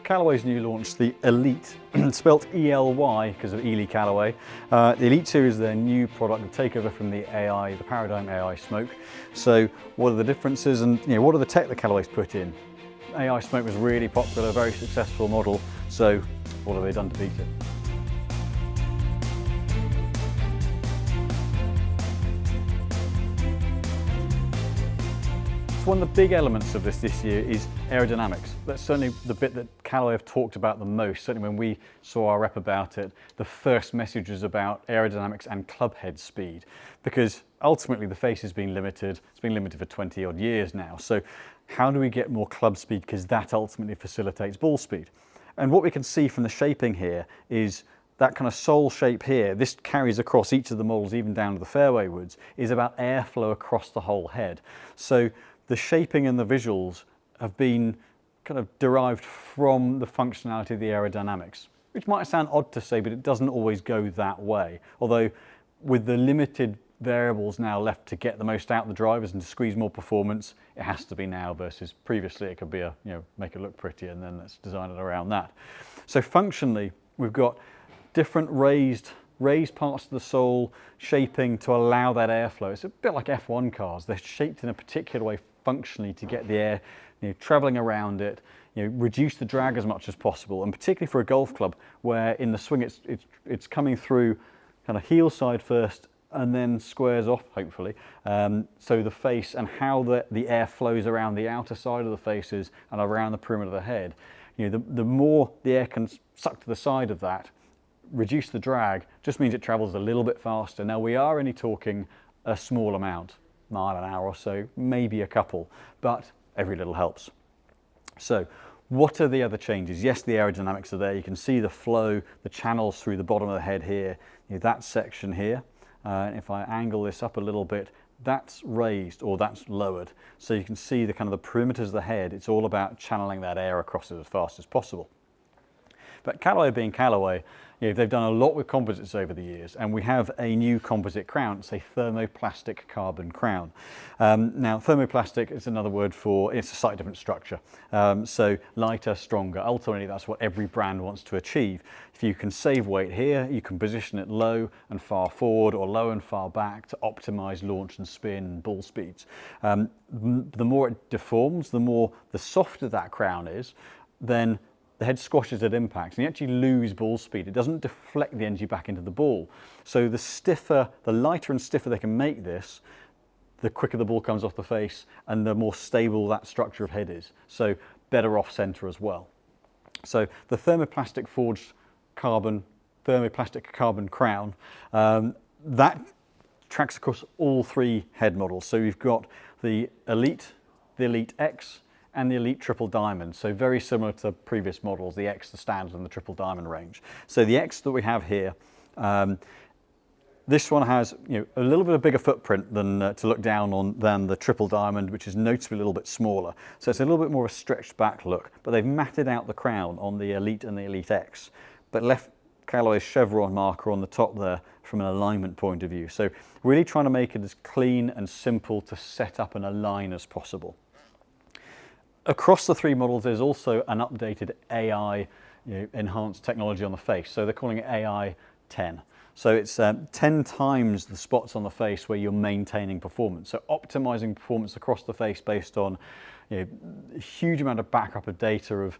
Callaway's new launch, the Elyte, spelt E-L-Y because of Ely Callaway. The Elyte series is their new product, the takeover from the Paradym AI Smoke. So what are the differences and what are the tech that Callaway's put in? AI Smoke was really popular, very successful model, so what have they done to beat it? One of the big elements of this year is aerodynamics. That's certainly the bit that Callaway have talked about the most. Certainly when we saw our rep about it, the first message was about aerodynamics and club head speed, because ultimately the face has been limited. It's been limited for 20 odd years now. So how do we get more club speed? Because that ultimately facilitates ball speed. And what we can see from the shaping here is that kind of sole shape here, this carries across each of the models, even down to the Fairway Woods, is about airflow across the whole head. So the shaping and the visuals have been kind of derived from the functionality of the aerodynamics, which might sound odd to say, but it doesn't always go that way. Although with the limited variables now left to get the most out of the drivers and to squeeze more performance, it has to be now versus previously it could be make it look pretty and then let's design it around that. So functionally, we've got different raised parts of the sole shaping to allow that airflow. It's a bit like F1 cars. They're shaped in a particular way functionally to get the air traveling around it, reduce the drag as much as possible, and particularly for a golf club where in the swing it's coming through kind of heel side first and then squares off, hopefully. So the face and how the air flows around the outer side of the faces and around the perimeter of the head, the more the air can suck to the side of that, reduce the drag, just means it travels a little bit faster. Now we are only talking a small amount, mile an hour or so, maybe a couple, but every little helps. So what are the other changes? Yes, the aerodynamics are there. You can see the flow, the channels through the bottom of the head here, that section here. If I angle this up a little bit, that's raised or that's lowered. So you can see the kind of the perimeters of the head. It's all about channeling that air across it as fast as possible. But Callaway being Callaway, they've done a lot with composites over the years, and we have a new composite crown. It's a thermoplastic carbon crown. Now, thermoplastic is another word for, it's a slightly different structure. So lighter, stronger. Ultimately, that's what every brand wants to achieve. If you can save weight here, you can position it low and far forward or low and far back to optimize launch and spin and ball speeds. The more it deforms, the softer that crown is, then the head squashes at impact and you actually lose ball speed. It doesn't deflect the energy back into the ball. So the lighter and stiffer they can make this, the quicker the ball comes off the face and the more stable that structure of head is. So better off center as well. So the thermoplastic forged thermoplastic carbon crown, that tracks across all three head models. So we've got the Elyte, the Elyte X, and the Elyte Triple Diamond, so very similar to previous models, the X, the Standard, and the Triple Diamond range. So the X that we have here, this one has a little bit of bigger footprint than to look down on than the Triple Diamond, which is noticeably a little bit smaller. So it's a little bit more of a stretched back look, but they've matted out the crown on the Elyte and the Elyte X, but left Callaway's chevron marker on the top there from an alignment point of view. So really trying to make it as clean and simple to set up and align as possible. Across the three models, there's also an updated AI enhanced technology on the face. So they're calling it AI 10. So it's 10 times the spots on the face where you're maintaining performance. So optimizing performance across the face based on a huge amount of backup of data of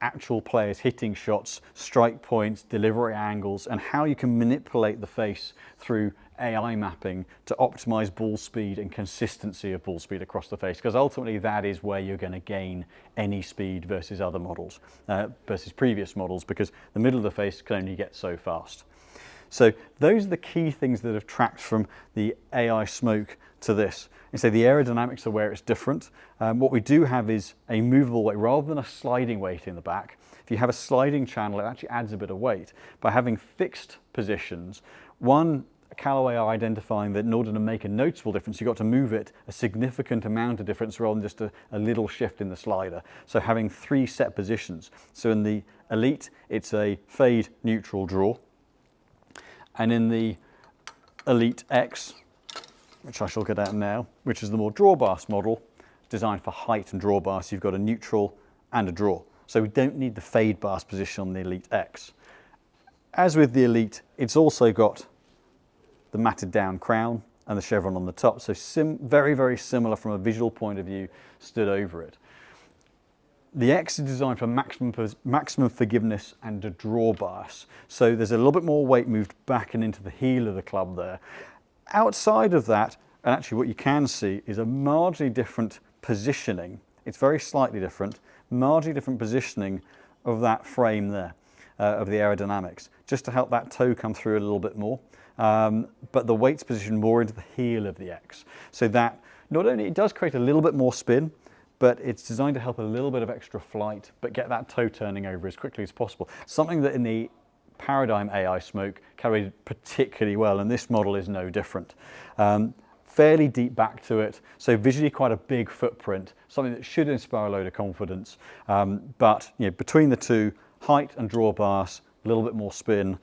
actual players hitting shots, strike points, delivery angles, and how you can manipulate the face through AI mapping to optimize ball speed and consistency of ball speed across the face, because ultimately that is where you're going to gain any speed versus other models, versus previous models, because the middle of the face can only get so fast. So those are the key things that have tracked from the AI Smoke to this. And so the aerodynamics are where it's different. What we do have is a movable weight rather than a sliding weight in the back. If you have a sliding channel, it actually adds a bit of weight. By having fixed positions, Callaway are identifying that in order to make a noticeable difference, you've got to move it a significant amount of difference rather than just a little shift in the slider. So having 3 set positions. So in the Elyte, it's a fade, neutral, draw. And in the Elyte X, which I shall get at now, which is the more draw bar model, designed for height and draw bar, so you've got a neutral and a draw. So we don't need the fade bars position on the Elyte X. As with the Elyte, it's also got the matted down crown and the chevron on the top. So very, very similar from a visual point of view, stood over it. The X is designed for maximum forgiveness and a draw bias. So there's a little bit more weight moved back and into the heel of the club there. Outside of that, and actually what you can see is a marginally different positioning. It's very slightly different, marginally different positioning of that frame there, of the aerodynamics, just to help that toe come through a little bit more. But the weight's positioned more into the heel of the X. So that not only it does create a little bit more spin, but it's designed to help a little bit of extra flight, but get that toe turning over as quickly as possible. Something that in the Paradym AI Smoke carried particularly well, and this model is no different. Fairly deep back to it, so visually quite a big footprint, something that should inspire a load of confidence. But between the two, height and draw bias, a little bit more spin,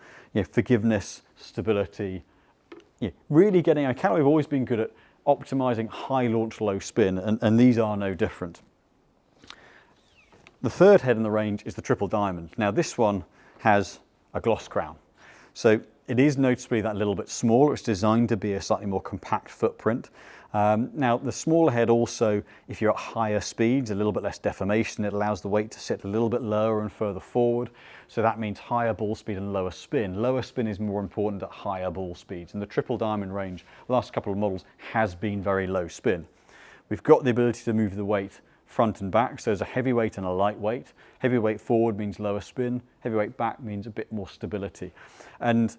forgiveness, stability, really getting, Callaway have always been good at optimizing high launch, low spin, and these are no different. The third head in the range is the Triple Diamond. Now this one has a gloss crown. So it is noticeably that little bit smaller. It's designed to be a slightly more compact footprint. Now the smaller head also, if you're at higher speeds, a little bit less deformation, it allows the weight to sit a little bit lower and further forward. So that means higher ball speed and lower spin. Lower spin is more important at higher ball speeds. And the Triple Diamond range, the last couple of models, has been very low spin. We've got the ability to move the weight front and back. So there's a heavyweight and a lightweight. Heavyweight forward means lower spin. Heavyweight back means a bit more stability. And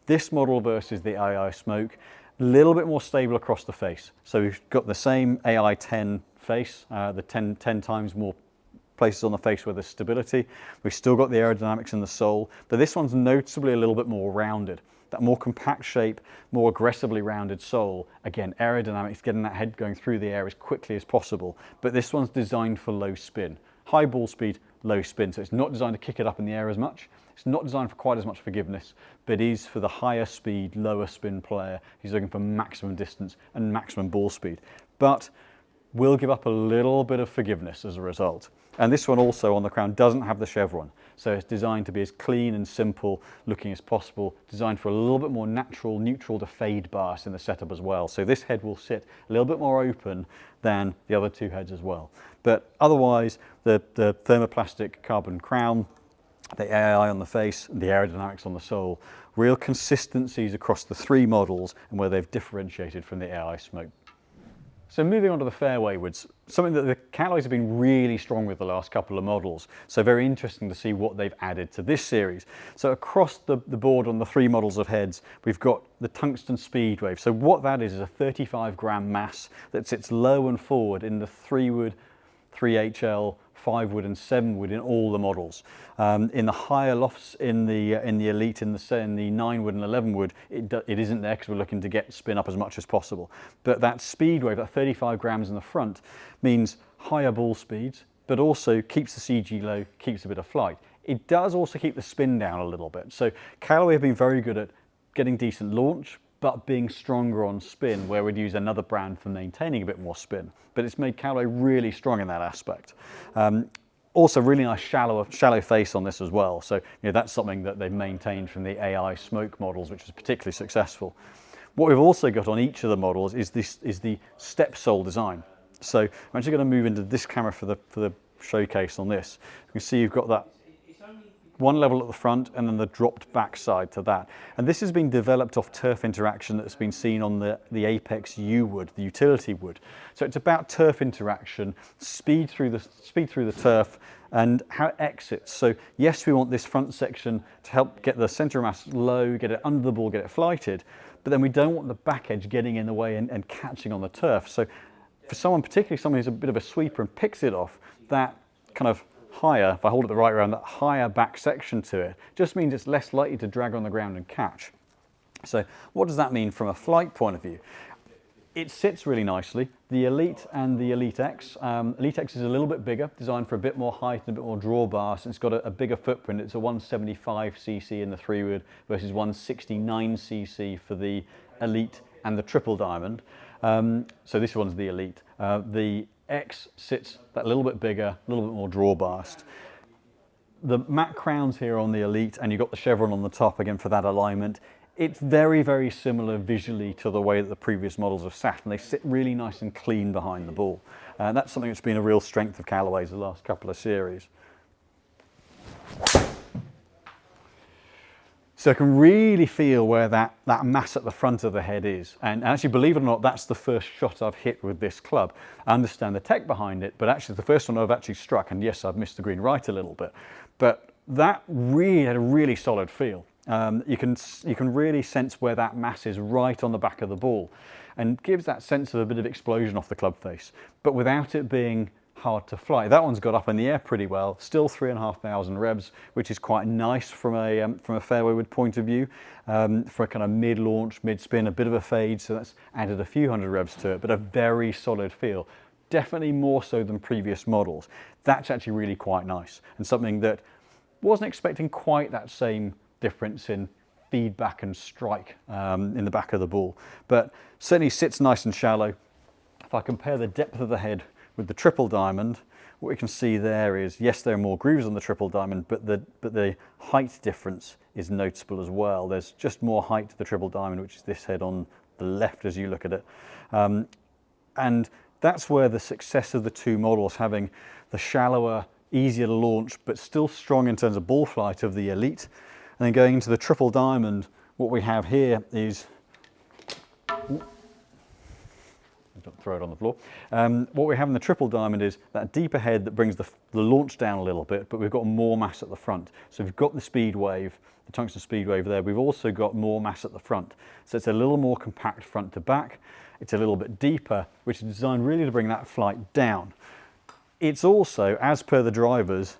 this model versus the AI Smoke, a little bit more stable across the face. So we've got the same AI 10 face, the 10 times more places on the face where there's stability. We've still got the aerodynamics in the sole, but this one's noticeably a little bit more rounded. That more compact shape, more aggressively rounded sole. Again, aerodynamics, getting that head going through the air as quickly as possible. But this one's designed for low spin. High ball speed, low spin. So it's not designed to kick it up in the air as much. It's not designed for quite as much forgiveness, but is for the higher speed, lower spin player who's looking for maximum distance and maximum ball speed. But will give up a little bit of forgiveness as a result. And this one also on the crown doesn't have the chevron. So it's designed to be as clean and simple looking as possible, designed for a little bit more natural, neutral to fade bias in the setup as well. So this head will sit a little bit more open than the other two heads as well. But otherwise, the thermoplastic carbon crown, the AI on the face, and the aerodynamics on the sole, real consistencies across the three models and where they've differentiated from the AI Smoke. So moving on to the Fairway Woods, something that the Callaways have been really strong with the last couple of models. So very interesting to see what they've added to this series. So across the board on the three models of heads, we've got the tungsten speed wave. So what that is a 35-gram mass that sits low and forward in the 3-wood, 3HL, 5-wood and 7-wood in all the models. In the higher lofts in the Elyte, in the 9-wood and 11-wood, it isn't there because we're looking to get spin up as much as possible. But that speed wave, that 35 grams in the front, means higher ball speeds, but also keeps the CG low, keeps a bit of flight. It does also keep the spin down a little bit. So Callaway have been very good at getting decent launch, but being stronger on spin, where we'd use another brand for maintaining a bit more spin. But it's made Callaway really strong in that aspect. Also really nice shallow face on this as well. So that's something that they've maintained from the AI Smoke models, which was particularly successful. What we've also got on each of the models is the step sole design. So I'm actually going to move into this camera for the showcase on this. You can see you've got that one level at the front and then the dropped back side to that. And this has been developed off turf interaction that's been seen on the Apex U wood, the utility wood. So it's about turf interaction, speed through the turf and how it exits. So yes, we want this front section to help get the center of mass low, get it under the ball, get it flighted, but then we don't want the back edge getting in the way and catching on the turf. So for someone, particularly someone who's a bit of a sweeper and picks it off, that kind of higher, if I hold it the right way around, that higher back section to it just means it's less likely to drag on the ground and catch. So what does that mean from a flight point of view? It sits really nicely. The Elyte and the Elyte X. Elyte X is a little bit bigger, designed for a bit more height and a bit more draw bar, and it's got a bigger footprint. It's a 175cc in the 3-wood versus 169cc for the Elyte and the Triple Diamond. So this one's the Elyte. The X sits that little bit bigger, a little bit more draw bast. the matte crowns here on the Elite, and you've got the chevron on the top again for that alignment. It's very, very similar visually to the way that the previous models have sat, and they sit really nice and clean behind the ball. And that's something that's been a real strength of Callaway's the last couple of series. So I can really feel where that mass at the front of the head is. And actually, believe it or not, that's the first shot I've hit with this club. I understand the tech behind it, but actually the first one I've actually struck, and yes, I've missed the green right a little bit, but that really had a really solid feel. You can really sense where that mass is right on the back of the ball, and gives that sense of a bit of explosion off the club face, but without it being hard to fly. That one's got up in the air pretty well, still 3,500 revs, which is quite nice from a fairway wood point of view, for a kind of mid-launch, mid-spin, a bit of a fade, so that's added a few hundred revs to it, but a very solid feel. Definitely more so than previous models. That's actually really quite nice, and something that wasn't expecting quite that same difference in feedback and strike in the back of the ball, but certainly sits nice and shallow. If I compare the depth of the head with the triple diamond, what we can see there is, yes, there are more grooves on the triple diamond, but the height difference is noticeable as well. There's just more height to the triple diamond, which is this head on the left as you look at it. And that's where the success of the two models, having the shallower, easier to launch, but still strong in terms of ball flight of the Elite. And then going into the triple diamond, what we have here is, don't throw it on the floor. What we have in the triple diamond is that deeper head that brings the launch down a little bit, but we've got more mass at the front. So we've got the speed wave, the tungsten speed wave there. We've also got more mass at the front. So it's a little more compact front to back. It's a little bit deeper, which is designed really to bring that flight down. It's also, as per the drivers,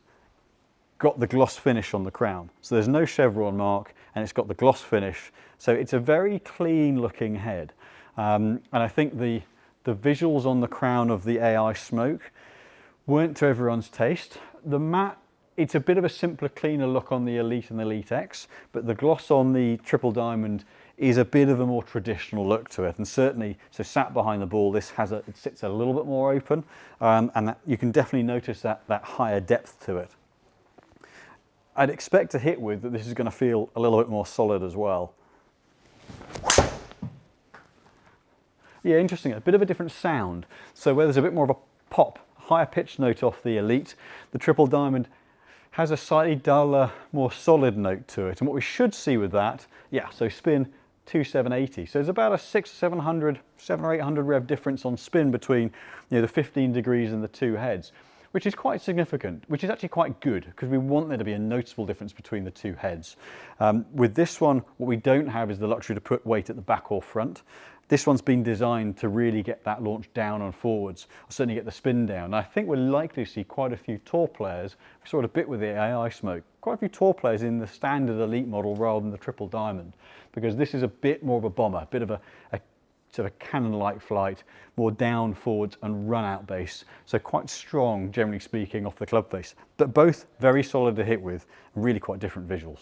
got the gloss finish on the crown. So there's no chevron mark, and it's got the gloss finish. So it's a very clean looking head. And I think the visuals on the crown of the AI Smoke weren't to everyone's taste. The matte, it's a bit of a simpler, cleaner look on the Elite and the Elite X, but the gloss on the triple diamond is a bit of a more traditional look to it, and certainly, so sat behind the ball, it sits a little bit more open, and that, you can definitely notice that higher depth to it. I'd expect to hit with that this is going to feel a little bit more solid as well. Yeah, interesting, a bit of a different sound. So where there's a bit more of a pop, higher pitch note off the Elite, the triple diamond has a slightly duller, more solid note to it. And what we should see with that, yeah, so spin 2780. So there's about a 700 or 800 rev difference on spin between, you know, the 15 degrees and the two heads, which is quite significant, which is actually quite good because we want there to be a noticeable difference between the two heads. With this one, what we don't have is the luxury to put weight at the back or front. This one's been designed to really get that launch down and forwards, or certainly get the spin down. And I think we're likely to see quite a few tour players, we saw it a bit with the AI Smoke, quite a few tour players in the standard Elite model rather than the triple diamond, because this is a bit more of a bomber, a bit of a sort of cannon-like flight, more down, forwards and run out base. So quite strong, generally speaking, off the club face, but both very solid to hit with, really quite different visuals.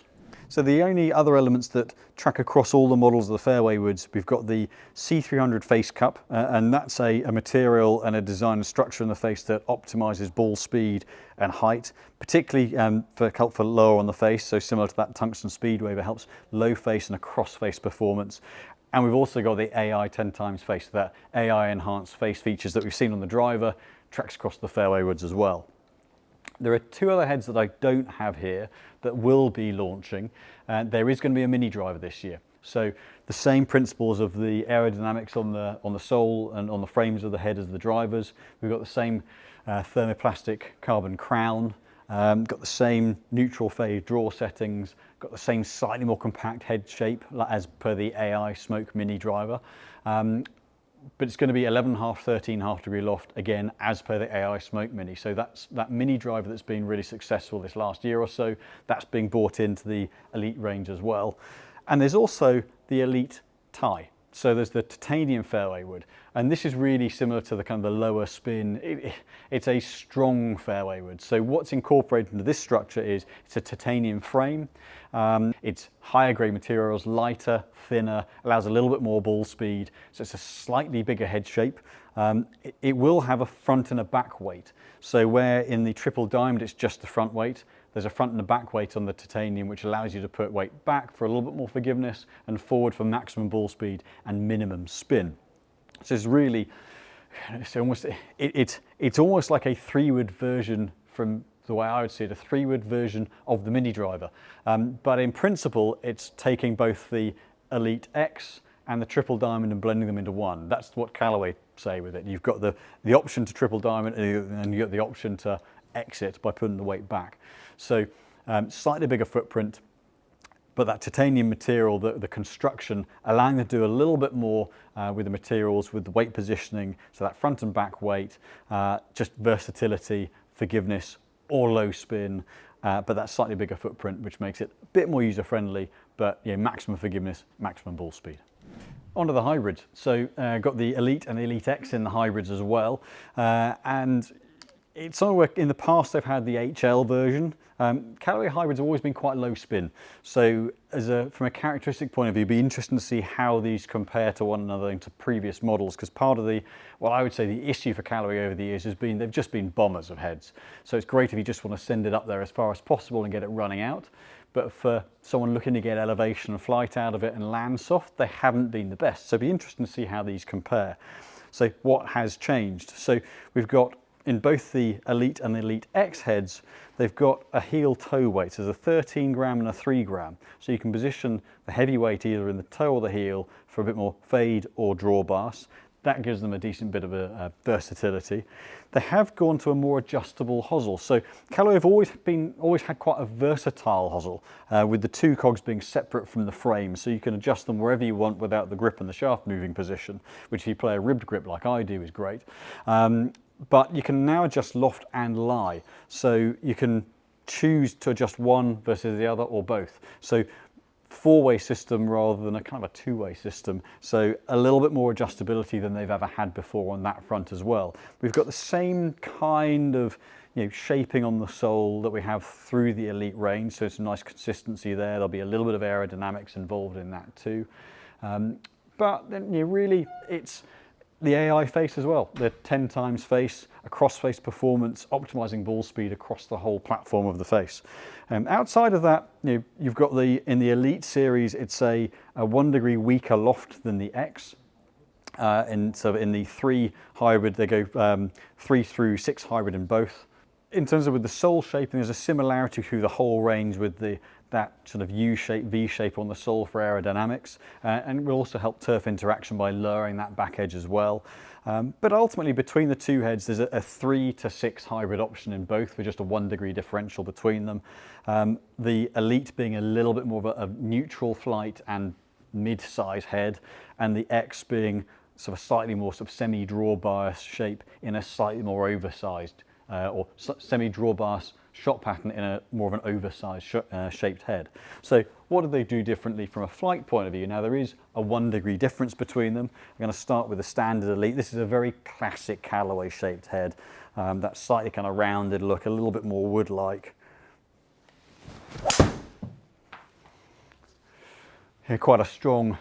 So the only other elements that track across all the models of the Fairway Woods, we've got the C300 face cup, and that's a material and a design and structure in the face that optimizes ball speed and height, particularly for lower on the face, so similar to that tungsten speed wave, it helps low face and a cross face performance. And we've also got the AI 10 times face, that AI enhanced face features that we've seen on the driver, tracks across the Fairway Woods as well. There are two other heads that I don't have here that will be launching. There is going to be a mini driver this year. So the same principles of the aerodynamics on the sole and on the frames of the head as the drivers. We've got the same thermoplastic carbon crown, got the same neutral phase draw settings, got the same slightly more compact head shape as per the AI Smoke mini driver. But it's going to be 11.5, 13.5 degree loft, again, as per the AI Smoke Mini. So that's that mini driver that's been really successful this last year or so. That's being brought into the Elite range as well. And there's also the Elite tie. So there's the titanium fairway wood. And this is really similar to the kind of the lower spin. It's a strong fairway wood. So what's incorporated into this structure is it's a titanium frame. It's higher grade materials, lighter, thinner, allows a little bit more ball speed. So it's a slightly bigger head shape. It will have a front and a back weight. So where in the triple diamond it's just the front weight, there's a front and a back weight on the titanium, which allows you to put weight back for a little bit more forgiveness and forward for maximum ball speed and minimum spin. So it's really, it's almost like a 3-wood version, from the way I would see it, a 3-wood version of the mini driver. But in principle, it's taking both the Elyte X and the triple diamond and blending them into one. That's what Callaway say with it. You've got the option to triple diamond, and you've got the option to exit by putting the weight back. So slightly bigger footprint, but that titanium material, the construction, allowing them to do a little bit more with the materials, with the weight positioning, so that front and back weight, just versatility, forgiveness, or low spin, but that slightly bigger footprint, which makes it a bit more user-friendly, but maximum forgiveness, maximum ball speed. Onto the hybrids. So got the Elyte and the Elyte X in the hybrids as well, and it's something where in the past they've had the HL version. Callaway hybrids have always been quite low spin, so from a characteristic point of view, it'd be interesting to see how these compare to one another into previous models, because part of I would say the issue for Callaway over the years has been they've just been bombers of heads. So it's great if you just want to send it up there as far as possible and get it running out, but for someone looking to get elevation and flight out of it and land soft, they haven't been the best. So it'd be interesting to see how these compare. So what has changed? So we've got, in both the Elyte and the Elyte X heads, they've got a heel toe weight. So there's a 13 gram and a 3 gram. So you can position the heavy weight either in the toe or the heel for a bit more fade or draw bars. That gives them a decent bit of a versatility. They have gone to a more adjustable hosel. So Callaway have always had quite a versatile hosel, with the two cogs being separate from the frame, so you can adjust them wherever you want without the grip and the shaft moving position, which if you play a ribbed grip like I do is great. But you can now adjust loft and lie, so you can choose to adjust one versus the other or both. So 4-way system rather than a kind of a 2-way system, so a little bit more adjustability than they've ever had before on that front as well. We've got the same kind of shaping on the sole that we have through the Elyte range, so it's a nice consistency there. There'll be a little bit of aerodynamics involved in that too, but then really it's the AI face as well, the 10 times face, a cross-face performance, optimizing ball speed across the whole platform of the face. Outside of that, you've got in the Elyte series, it's a 1 degree weaker loft than the X. So in the 3 hybrid, they go 3 through 6 hybrid in both. In terms of with the sole shaping, there's a similarity through the whole range with that sort of U-shape, V-shape on the sole for aerodynamics, and will also help turf interaction by lowering that back edge as well. But ultimately, between the two heads, there's a 3 to 6 hybrid option in both, with just a 1 degree differential between them. The Elyte being a little bit more of a neutral flight and mid-size head, and the X being sort of slightly more sort of semi-draw bias shape in a slightly more oversized or semi-draw bias shot pattern in a more of an oversized shaped head. So what do they do differently from a flight point of view? Now there is a 1 degree difference between them. I'm going to start with the standard Elyte. This is a very classic Callaway shaped head. That slightly kind of rounded look, a little bit more wood-like. Here, quite a strong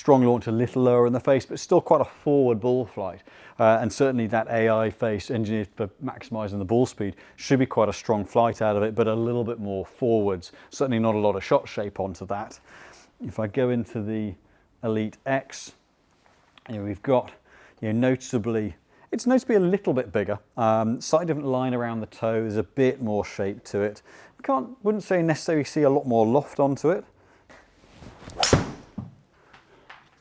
launch, a little lower in the face, but still quite a forward ball flight. And certainly that AI face, engineered for maximising the ball speed, should be quite a strong flight out of it, but a little bit more forwards. Certainly not a lot of shot shape onto that. If I go into the Elyte X, we've got noticeably, it's noticeably a little bit bigger, slightly different line around the toe. There's a bit more shape to it. Wouldn't say necessarily see a lot more loft onto it,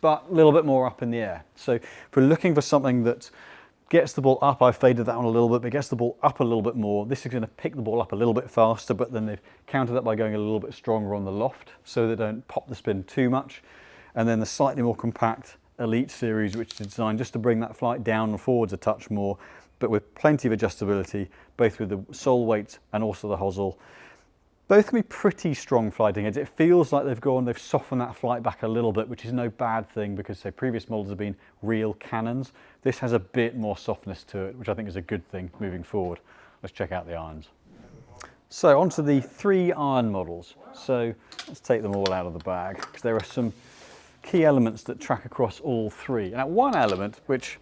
but a little bit more up in the air. So if we're looking for something that gets the ball up, I've faded that one a little bit, but gets the ball up a little bit more. This is going to pick the ball up a little bit faster, but then they've countered that by going a little bit stronger on the loft, so they don't pop the spin too much. And then the slightly more compact Elyte series, which is designed just to bring that flight down and forwards a touch more, but with plenty of adjustability, both with the sole weight and also the hosel. Both can be pretty strong flighting heads. It feels like they've softened that flight back a little bit, which is no bad thing because, say, previous models have been real cannons. This has a bit more softness to it, which I think is a good thing moving forward. Let's check out the irons. So onto the 3 iron models. So let's take them all out of the bag, because there are some key elements that track across all 3. Now, one element which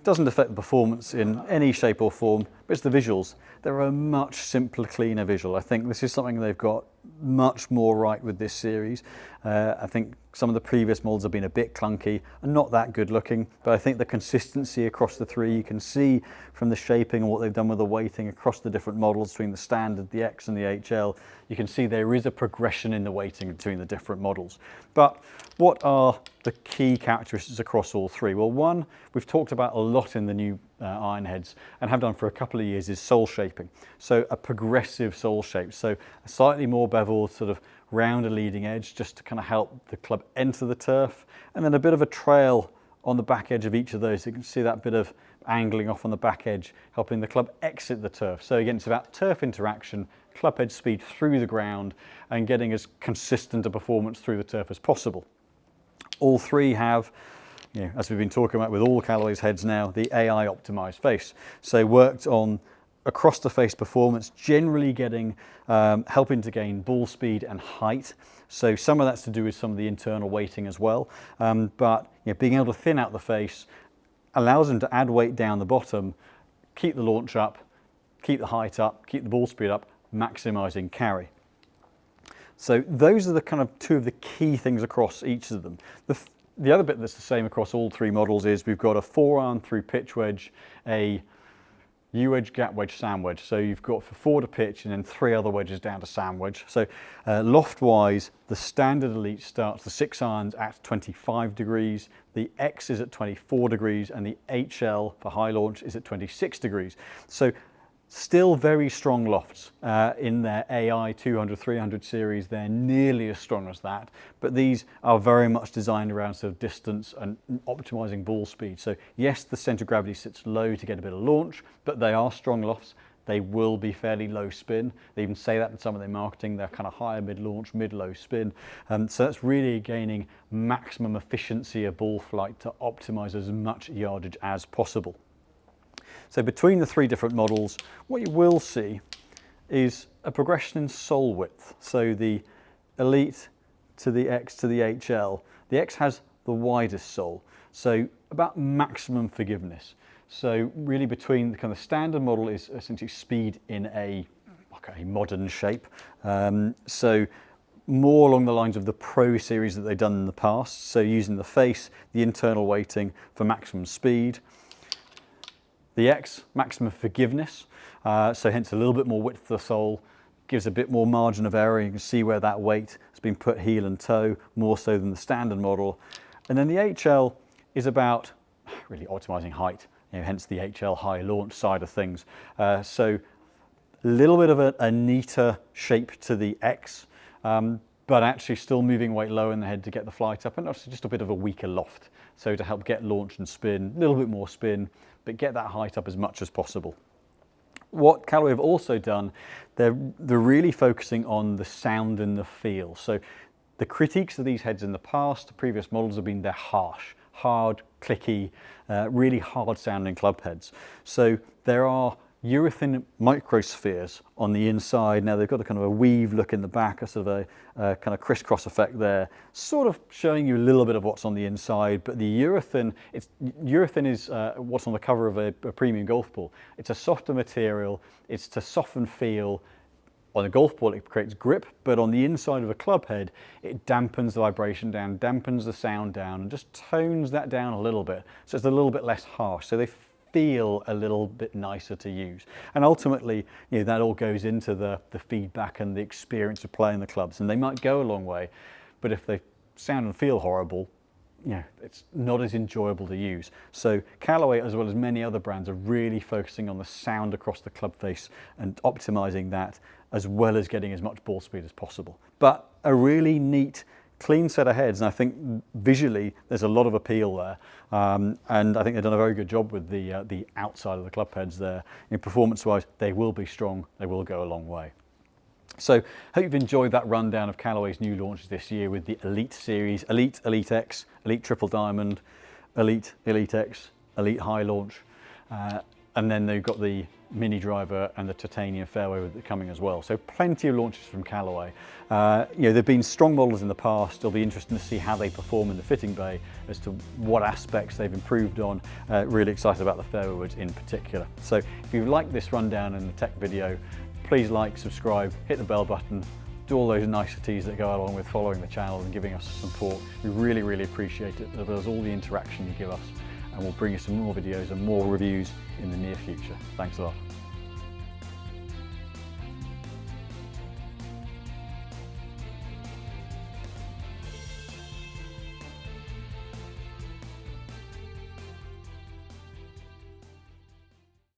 doesn't affect the performance in any shape or form, but it's the visuals. They're a much simpler, cleaner visual. I think this is something they've got much more right with this series. I think some of the previous models have been a bit clunky and not that good looking, but I think the consistency across the three, you can see from the shaping and what they've done with the weighting across the different models between the Standard, the X and the HL, you can see there is a progression in the weighting between the different models. But what are the key characteristics across all three? Well, one, we've talked about a lot in the new iron heads and have done for a couple of years, is sole shaping. So a progressive sole shape. So a slightly more beveled, sort of rounder leading edge, just to kind of help the club enter the turf, and then a bit of a trail on the back edge of each of those. You can see that bit of angling off on the back edge, helping the club exit the turf. So again, it's about turf interaction, club head speed through the ground, and getting as consistent a performance through the turf as possible. All three have, as we've been talking about with all Callaway's heads now, the AI optimized face. So worked on across the face performance, generally getting, helping to gain ball speed and height. So some of that's to do with some of the internal weighting as well. But being able to thin out the face allows them to add weight down the bottom, keep the launch up, keep the height up, keep the ball speed up, maximizing carry. So those are the kind of two of the key things across each of them. The other bit that's the same across all three models is we've got a 4-iron through pitch wedge, a U-wedge, gap wedge, sand wedge. So you've got for 4 to pitch and then 3 other wedges down to sand wedge. So loft-wise, the Standard Elite starts the 6 irons at 25 degrees, the X is at 24 degrees, and the HL for high launch is at 26 degrees. So still very strong lofts. In their AI 200, 300 series, they're nearly as strong as that, but these are very much designed around sort of distance and optimizing ball speed. So yes, the center of gravity sits low to get a bit of launch, but they are strong lofts. They will be fairly low spin. They even say that in some of their marketing, they're kind of higher mid-launch, mid-low spin. So that's really gaining maximum efficiency of ball flight to optimize as much yardage as possible. So between the three different models, what you will see is a progression in sole width. So the Elite to the X to the HL, the X has the widest sole, so about maximum forgiveness. So really between the kind of standard model is essentially speed in a modern shape. So more along the lines of the Pro series that they've done in the past. So using the face, the internal weighting for maximum speed. The X, maximum forgiveness, so hence a little bit more width to the sole, gives a bit more margin of error. You can see where that weight has been put heel and toe, more so than the standard model. And then the HL is about really optimizing height, hence the HL high launch side of things. So a little bit of a neater shape to the X, but actually still moving weight low in the head to get the flight up, and also just a bit of a weaker loft. So to help get launch and spin, a little bit more spin, but get that height up as much as possible. What Callaway have also done, they're really focusing on the sound and the feel. So the critiques of these heads in the past, the previous models have been they're harsh, hard, clicky, really hard sounding club heads. So there are urethane microspheres on the inside. Now they've got a kind of a weave look in the back, a sort of a kind of crisscross effect there, sort of showing you a little bit of what's on the inside. But the urethane is what's on the cover of a premium golf ball. It's a softer material. It's to soften feel. On a golf ball, it creates grip, but on the inside of a club head, it dampens the vibration down, dampens the sound down, and just tones that down a little bit. So it's a little bit less harsh. So they feel a little bit nicer to use. And ultimately, that all goes into the feedback and the experience of playing the clubs. And they might go a long way, but if they sound and feel horrible, it's not as enjoyable to use. So Callaway, as well as many other brands, are really focusing on the sound across the club face and optimizing that, as well as getting as much ball speed as possible. But a really neat, clean set of heads, and I think visually there's a lot of appeal there, and I think they've done a very good job with the outside of the club heads there. Performance-wise, they will be strong, they will go a long way. So hope you've enjoyed that rundown of Callaway's new launches this year with the Elite series, Elite, Elite X, Elite Triple Diamond, Elite, Elite X, Elite High Launch. And then they've got the mini driver and the titanium fairway with it coming as well. So plenty of launches from Callaway. They've been strong models in the past. It'll be interesting to see how they perform in the fitting bay as to what aspects they've improved on. Really excited about the Fairway Woods in particular. So if you like this rundown and the tech video, please like, subscribe, hit the bell button, do all those niceties that go along with following the channel and giving us support. We really, really appreciate it. There's all the interaction you give us, and we'll bring you some more videos and more reviews in the near future. Thanks a lot.